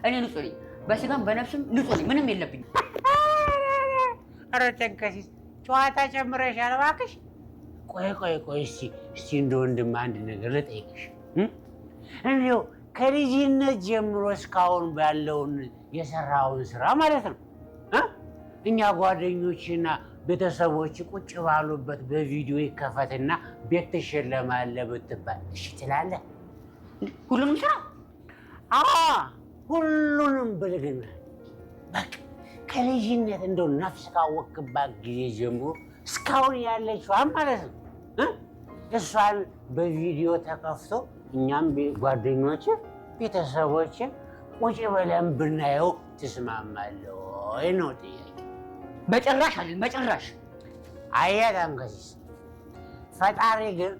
እኔ ንጹህ ነኝ፣ በስጋም በነፍስም ንጹህ ነኝ። ምንም የለብኝም። ኧረ ተንከሲስ ጨዋታ ጨምረሻል እባክሽ። ቆይ እስቲ እንደ ወንድም አንድ ነገር ልጠይቅሽ። እንዲያው ከልጅነት ጀምሮ እስካሁን ባለውን የሰራውን ስራ ማለት ነው እኛ ጓደኞችና ቤተሰቦች ቁጭ ባሉበት በቪዲዮ ይከፈትና ቤት ትሸለማለህ ብትባል እሺ ትላለህ? ሁሉንም ስራ? ሁሉንም ብልግና በቃ ከልጅነት እንደው ነፍስ ካወቅባት ጊዜ ጀምሮ እስካሁን ያለችዋን ማለት ነው እሷን በቪዲዮ ተከፍቶ እኛም ጓደኞች ቤተሰቦች ቁጭ ብለን ብናየው ትስማማለህ ወይ ነው ጥያቄ። በጭራሽ አለን፣ በጭራሽ። አየህ ተንከሲስ፣ ፈጣሪ ግን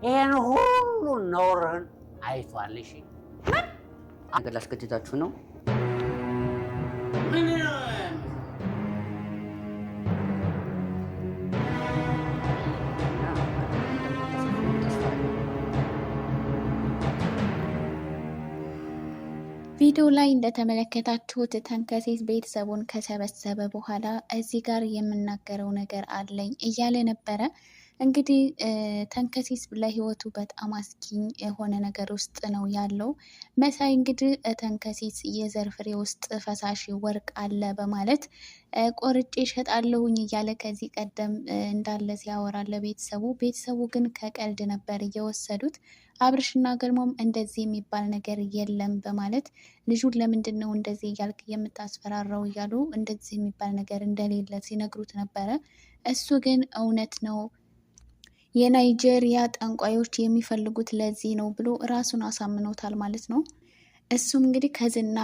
ይሄን ሁሉ ነውርህን አይቷል። እሺ አንተ ላስገድዳችሁ ነው? ቪዲዮ ላይ እንደተመለከታችሁት ተንከሲስ ቤተሰቡን ከሰበሰበ በኋላ እዚህ ጋር የምናገረው ነገር አለኝ እያለ ነበረ። እንግዲህ ተንከሲስ ለህይወቱ በጣም አስጊኝ የሆነ ነገር ውስጥ ነው ያለው። መሳይ እንግዲህ ተንከሲስ የዘር ፍሬ ውስጥ ፈሳሽ ወርቅ አለ በማለት ቆርጬ እሸጣለሁኝ እያለ ከዚህ ቀደም እንዳለ ሲያወራ ቤተሰቡ ግን ከቀልድ ነበር እየወሰዱት። አብርሽና ገልሞም እንደዚህ የሚባል ነገር የለም በማለት ልጁን ለምንድን ነው እንደዚህ እያልክ የምታስፈራራው እያሉ እንደዚህ የሚባል ነገር እንደሌለ ሲነግሩት ነበረ። እሱ ግን እውነት ነው የናይጄሪያ ጠንቋዮች የሚፈልጉት ለዚህ ነው ብሎ ራሱን አሳምኖታል ማለት ነው። እሱም እንግዲህ ከዝና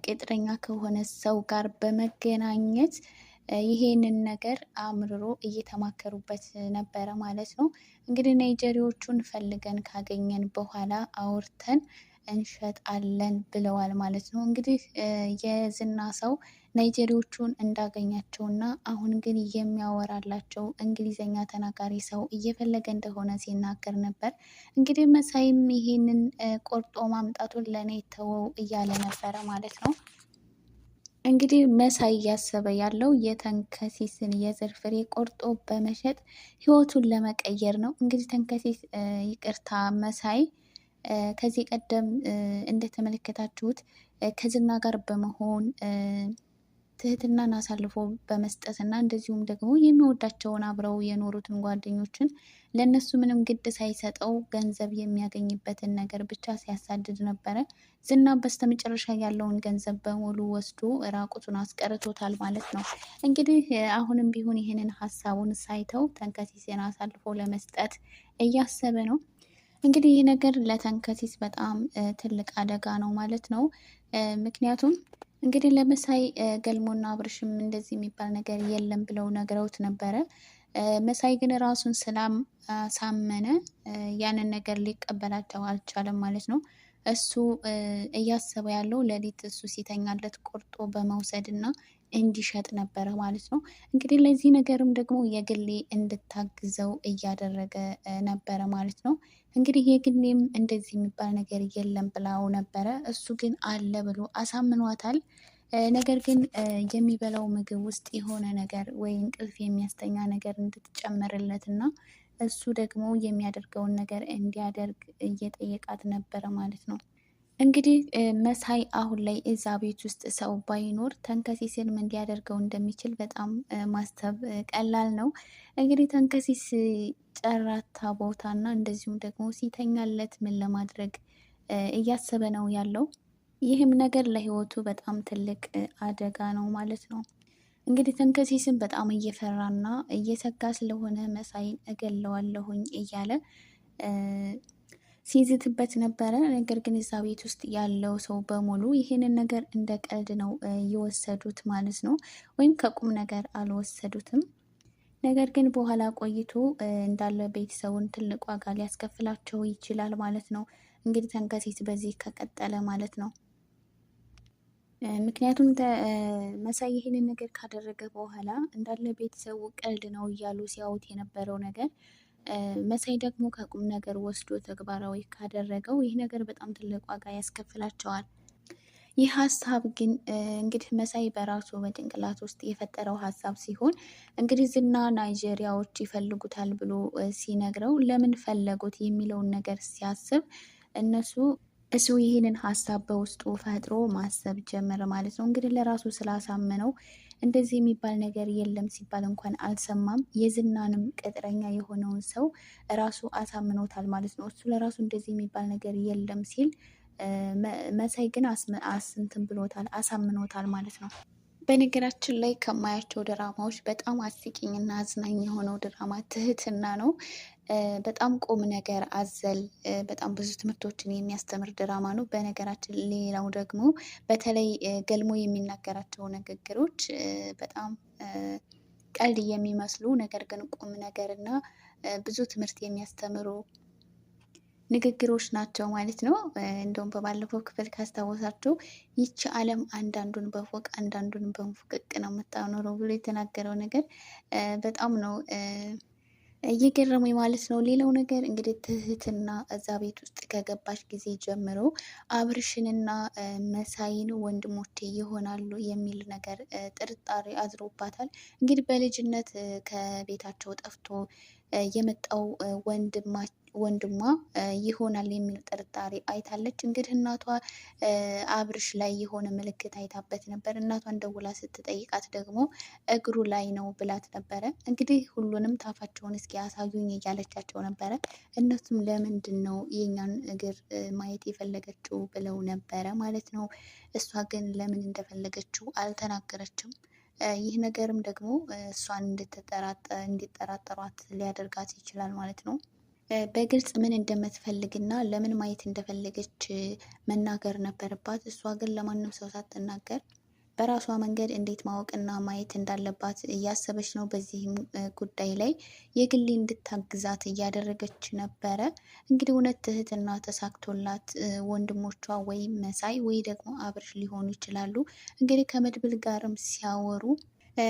ቅጥረኛ ከሆነ ሰው ጋር በመገናኘት ይሄንን ነገር አምርሮ እየተማከሩበት ነበረ ማለት ነው። እንግዲህ ናይጄሪያዎቹን ፈልገን ካገኘን በኋላ አውርተን እንሸጣለን ብለዋል ማለት ነው። እንግዲህ የዝና ሰው ናይጄሪያዎቹን እንዳገኛቸውና አሁን ግን የሚያወራላቸው እንግሊዘኛ ተናጋሪ ሰው እየፈለገ እንደሆነ ሲናገር ነበር። እንግዲህ መሳይም ይሄንን ቆርጦ ማምጣቱን ለእኔ ተወው እያለ ነበረ ማለት ነው። እንግዲህ መሳይ እያሰበ ያለው የተንከሲስን የዘር ፍሬ ቆርጦ በመሸጥ ህይወቱን ለመቀየር ነው። እንግዲህ ተንከሲስ ይቅርታ መሳይ ከዚህ ቀደም እንደተመለከታችሁት ከዝና ጋር በመሆን ትህትናን አሳልፎ በመስጠት እና እንደዚሁም ደግሞ የሚወዳቸውን አብረው የኖሩትን ጓደኞችን ለእነሱ ምንም ግድ ሳይሰጠው ገንዘብ የሚያገኝበትን ነገር ብቻ ሲያሳድድ ነበረ። ዝና በስተመጨረሻ ያለውን ገንዘብ በሙሉ ወስዶ ራቁቱን አስቀርቶታል ማለት ነው። እንግዲህ አሁንም ቢሆን ይህንን ሀሳቡን ሳይተው ተንከሲስን አሳልፎ ለመስጠት እያሰበ ነው። እንግዲህ ይህ ነገር ለተንከሲስ በጣም ትልቅ አደጋ ነው ማለት ነው። ምክንያቱም እንግዲህ ለመሳይ ገልሞና አብርሽም እንደዚህ የሚባል ነገር የለም ብለው ነግረውት ነበረ። መሳይ ግን ራሱን ስላሳመነ ያንን ነገር ሊቀበላቸው አልቻለም ማለት ነው። እሱ እያሰበ ያለው ሌሊት እሱ ሲተኛለት ቆርጦ በመውሰድ እና እንዲሸጥ ነበረ ማለት ነው። እንግዲህ ለዚህ ነገርም ደግሞ የግሌ እንድታግዘው እያደረገ ነበረ ማለት ነው። እንግዲህ የግሌም እንደዚህ የሚባል ነገር የለም ብላው ነበረ። እሱ ግን አለ ብሎ አሳምኗታል። ነገር ግን የሚበላው ምግብ ውስጥ የሆነ ነገር ወይ እንቅልፍ የሚያስተኛ ነገር እንድትጨመርለት እና እሱ ደግሞ የሚያደርገውን ነገር እንዲያደርግ እየጠየቃት ነበረ ማለት ነው። እንግዲህ መሳይ አሁን ላይ እዛ ቤት ውስጥ ሰው ባይኖር ተንከሲስን ምን ሊያደርገው እንደሚችል በጣም ማሰብ ቀላል ነው። እንግዲህ ተንከሲስ ጨራታ ቦታና እንደዚሁም ደግሞ ሲተኛለት ምን ለማድረግ እያሰበ ነው ያለው። ይህም ነገር ለህይወቱ በጣም ትልቅ አደጋ ነው ማለት ነው። እንግዲህ ተንከሲስን በጣም እየፈራና እየሰጋ ስለሆነ መሳይን እገለዋለሁኝ እያለ ሲይዝትበት ነበረ። ነገር ግን እዛ ቤት ውስጥ ያለው ሰው በሙሉ ይህንን ነገር እንደ ቀልድ ነው የወሰዱት ማለት ነው። ወይም ከቁም ነገር አልወሰዱትም። ነገር ግን በኋላ ቆይቶ እንዳለ ቤተሰቡን ትልቅ ዋጋ ሊያስከፍላቸው ይችላል ማለት ነው። እንግዲህ ተንከሲስ በዚህ ከቀጠለ ማለት ነው። ምክንያቱም መሳይ ይህንን ነገር ካደረገ በኋላ እንዳለ ቤተሰቡ ቀልድ ነው እያሉ ሲያዩት የነበረው ነገር መሳይ ደግሞ ከቁም ነገር ወስዶ ተግባራዊ ካደረገው ይህ ነገር በጣም ትልቅ ዋጋ ያስከፍላቸዋል። ይህ ሀሳብ ግን እንግዲህ መሳይ በራሱ በጭንቅላት ውስጥ የፈጠረው ሀሳብ ሲሆን እንግዲህ ዝና ናይጄሪያዎች ይፈልጉታል ብሎ ሲነግረው ለምን ፈለጉት የሚለውን ነገር ሲያስብ እሱ ይህንን ሀሳብ በውስጡ ፈጥሮ ማሰብ ጀመረ ማለት ነው። እንግዲህ ለራሱ ስላሳመነው እንደዚህ የሚባል ነገር የለም ሲባል እንኳን አልሰማም። የዝናንም ቅጥረኛ የሆነውን ሰው ራሱ አሳምኖታል ማለት ነው። እሱ ለራሱ እንደዚህ የሚባል ነገር የለም ሲል መሳይ ግን እንትን ብሎታል፣ አሳምኖታል ማለት ነው። በነገራችን ላይ ከማያቸው ድራማዎች በጣም አስቂኝና አዝናኝ የሆነው ድራማ ትህትና ነው። በጣም ቁም ነገር አዘል በጣም ብዙ ትምህርቶችን የሚያስተምር ድራማ ነው። በነገራችን ሌላው ደግሞ በተለይ ገልሞ የሚናገራቸው ንግግሮች በጣም ቀልድ የሚመስሉ ነገር ግን ቁም ነገር እና ብዙ ትምህርት የሚያስተምሩ ንግግሮች ናቸው ማለት ነው። እንደውም በባለፈው ክፍል ካስታወሳቸው ይቺ ዓለም አንዳንዱን በፎቅ አንዳንዱን በንፉቅቅ ነው የምታኖረው ብሎ የተናገረው ነገር በጣም ነው እየገረመኝ ማለት ነው። ሌላው ነገር እንግዲህ ትህትና እዛ ቤት ውስጥ ከገባች ጊዜ ጀምሮ አብርሽንና መሳይን ወንድሞቼ ይሆናሉ የሚል ነገር ጥርጣሬ አዝሮባታል። እንግዲህ በልጅነት ከቤታቸው ጠፍቶ የመጣው ወንድሟ ይሆናል የሚል ጥርጣሬ አይታለች። እንግዲህ እናቷ አብርሽ ላይ የሆነ ምልክት አይታበት ነበር። እናቷን ደውላ ስትጠይቃት ደግሞ እግሩ ላይ ነው ብላት ነበረ። እንግዲህ ሁሉንም ታፋቸውን እስኪ ያሳዩኝ እያለቻቸው ነበረ። እነሱም ለምንድን ነው የኛን እግር ማየት የፈለገችው ብለው ነበረ ማለት ነው። እሷ ግን ለምን እንደፈለገችው አልተናገረችም። ይህ ነገርም ደግሞ እሷን እንዲጠራጠሯት ሊያደርጋት ይችላል ማለት ነው። በግልጽ ምን እንደምትፈልግና ለምን ማየት እንደፈለገች መናገር ነበረባት። እሷ ግን ለማንም ሰው ሳትናገር በራሷ መንገድ እንዴት ማወቅና ማየት እንዳለባት እያሰበች ነው። በዚህም ጉዳይ ላይ የግሌ እንድታግዛት እያደረገች ነበረ። እንግዲህ እውነት ትህትና ተሳክቶላት ወንድሞቿ ወይ መሳይ ወይ ደግሞ አብርሽ ሊሆኑ ይችላሉ። እንግዲህ ከመድብል ጋርም ሲያወሩ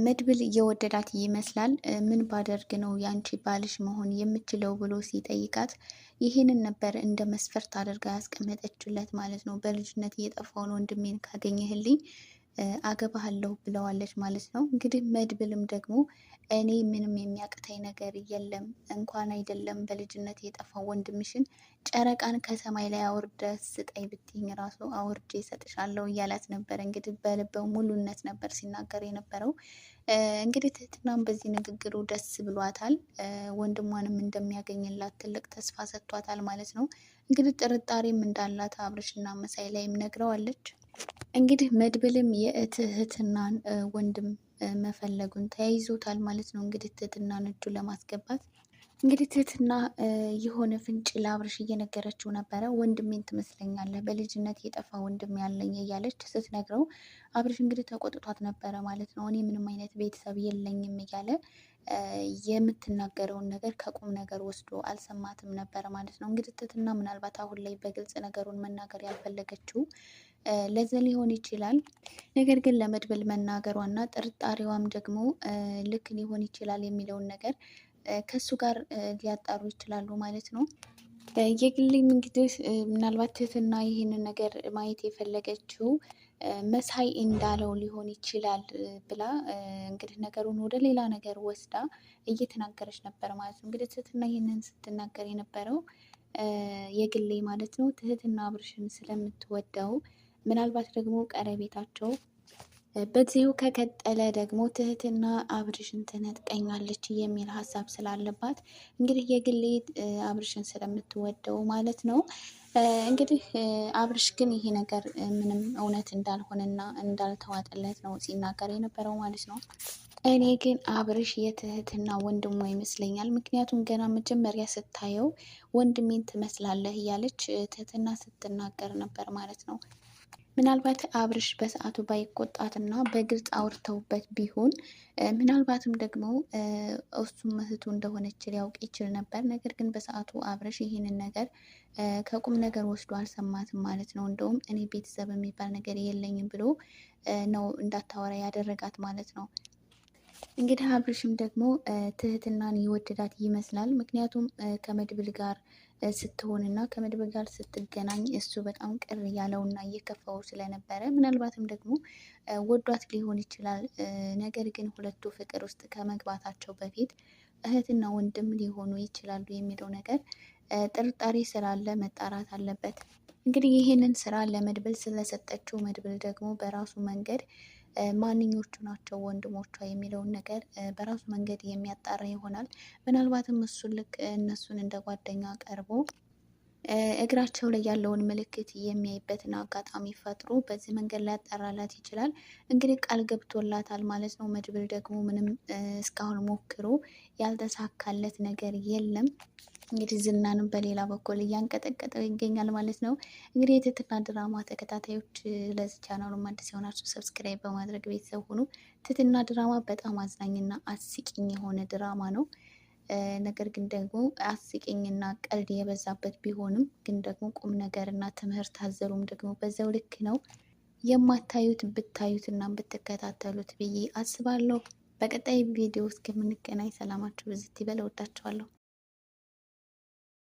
መድብል እየወደዳት ይመስላል። ምን ባደርግ ነው የአንቺ ባልሽ መሆን የምችለው ብሎ ሲጠይቃት ይህንን ነበር እንደ መስፈርት አድርጋ ያስቀመጠችለት ማለት ነው። በልጅነት የጠፋውን ወንድሜን ካገኘህልኝ አገባሃለሁ ብለዋለች ማለት ነው። እንግዲህ መድብልም ደግሞ እኔ ምንም የሚያቅተኝ ነገር የለም እንኳን አይደለም በልጅነት የጠፋው ወንድምሽን ጨረቃን ከሰማይ ላይ አውርደ ስጠኝ ብትይኝ ራሱ አውርጄ እሰጥሻለሁ እያላት ነበር። እንግዲህ በልበው ሙሉነት ነበር ሲናገር የነበረው። እንግዲህ ትህትናም በዚህ ንግግሩ ደስ ብሏታል። ወንድሟንም እንደሚያገኝላት ትልቅ ተስፋ ሰጥቷታል ማለት ነው። እንግዲህ ጥርጣሬም እንዳላት አብርሽና መሳይ ላይም ነግረዋለች። እንግዲህ መድብልም የትህትናን ወንድም መፈለጉን ተያይዞታል ማለት ነው። እንግዲህ ትህትናን እጁ ለማስገባት እንግዲህ ትህትና የሆነ ፍንጭ ለአብርሽ እየነገረችው ነበረ። ወንድሜን ትመስለኛለህ፣ በልጅነት የጠፋ ወንድም ያለኝ እያለች ስትነግረው አብርሽ እንግዲህ ተቆጥቷት ነበረ ማለት ነው። እኔ ምንም አይነት ቤተሰብ የለኝም እያለ የምትናገረውን ነገር ከቁም ነገር ወስዶ አልሰማትም ነበረ ማለት ነው። እንግዲህ ትህትና ምናልባት አሁን ላይ በግልጽ ነገሩን መናገር ያልፈለገችው ለዚህ ሊሆን ይችላል። ነገር ግን ለመድብል መናገሯና ጥርጣሬዋም ደግሞ ልክ ሊሆን ይችላል የሚለውን ነገር ከሱ ጋር ሊያጣሩ ይችላሉ ማለት ነው። የግሌም እንግዲህ ምናልባት ትህትና ይህንን ነገር ማየት የፈለገችው መሳይ እንዳለው ሊሆን ይችላል ብላ እንግዲህ ነገሩን ወደ ሌላ ነገር ወስዳ እየተናገረች ነበር ማለት ነው። እንግዲህ ትህትና ይህንን ስትናገር የነበረው የግሌ ማለት ነው ትህትና አብርሽን ስለምትወደው ምናልባት ደግሞ ቀረቤታቸው በዚሁ ከቀጠለ ደግሞ ትህትና አብርሽን ትነጥቀኛለች የሚል ሀሳብ ስላለባት እንግዲህ የግሌ አብርሽን ስለምትወደው ማለት ነው። እንግዲህ አብርሽ ግን ይሄ ነገር ምንም እውነት እንዳልሆነና እንዳልተዋጠለት ነው ሲናገር የነበረው ማለት ነው። እኔ ግን አብርሽ የትህትና ወንድሟ ይመስለኛል። ምክንያቱም ገና መጀመሪያ ስታየው ወንድሜን ትመስላለህ እያለች ትህትና ስትናገር ነበር ማለት ነው። ምናልባት አብርሽ በሰዓቱ ባይቆጣትና በግልጽ አውርተውበት ቢሆን ምናልባትም ደግሞ እሱም እህቱ እንደሆነች ሊያውቅ ይችል ነበር። ነገር ግን በሰዓቱ አብርሽ ይህንን ነገር ከቁም ነገር ወስዶ አልሰማትም ማለት ነው። እንደውም እኔ ቤተሰብ የሚባል ነገር የለኝም ብሎ ነው እንዳታወራ ያደረጋት ማለት ነው። እንግዲህ አብርሽም ደግሞ ትህትናን ይወደዳት ይመስላል። ምክንያቱም ከመድብል ጋር ስትሆንና ከመድብል ጋር ስትገናኝ እሱ በጣም ቅር ያለውና እየከፋው ስለነበረ ምናልባትም ደግሞ ወዷት ሊሆን ይችላል። ነገር ግን ሁለቱ ፍቅር ውስጥ ከመግባታቸው በፊት እህትና ወንድም ሊሆኑ ይችላሉ የሚለው ነገር ጥርጣሬ ስላለ መጣራት አለበት። እንግዲህ ይህንን ስራ ለመድብል ስለሰጠችው መድብል ደግሞ በራሱ መንገድ ማንኞቹ ናቸው ወንድሞቿ የሚለውን ነገር በራሱ መንገድ የሚያጣራ ይሆናል። ምናልባትም እሱን ልክ እነሱን እንደ ጓደኛ ቀርቦ እግራቸው ላይ ያለውን ምልክት የሚያይበትን አጋጣሚ ፈጥሮ በዚህ መንገድ ላይ ያጣራላት ይችላል። እንግዲህ ቃል ገብቶላታል ማለት ነው። መድብል ደግሞ ምንም እስካሁን ሞክሮ ያልተሳካለት ነገር የለም። እንግዲህ ዝናንም በሌላ በኩል እያንቀጠቀጠው ይገኛል ማለት ነው። እንግዲህ የትህትና ድራማ ተከታታዮች ለዚህ ቻናሉም አዲስ የሆናችሁ ሰብስክራይብ በማድረግ ቤተሰብ ሁኑ። ትህትና ድራማ በጣም አዝናኝና አስቂኝ የሆነ ድራማ ነው። ነገር ግን ደግሞ አስቂኝና ቀልድ የበዛበት ቢሆንም ግን ደግሞ ቁም ነገርና ትምህርት አዘሉም ደግሞ በዛው ልክ ነው። የማታዩት ብታዩትና ብትከታተሉት ብዬ አስባለሁ። በቀጣይ ቪዲዮ እስከምንገናኝ ሰላማችሁ ብዝት ይበል። እወዳችኋለሁ።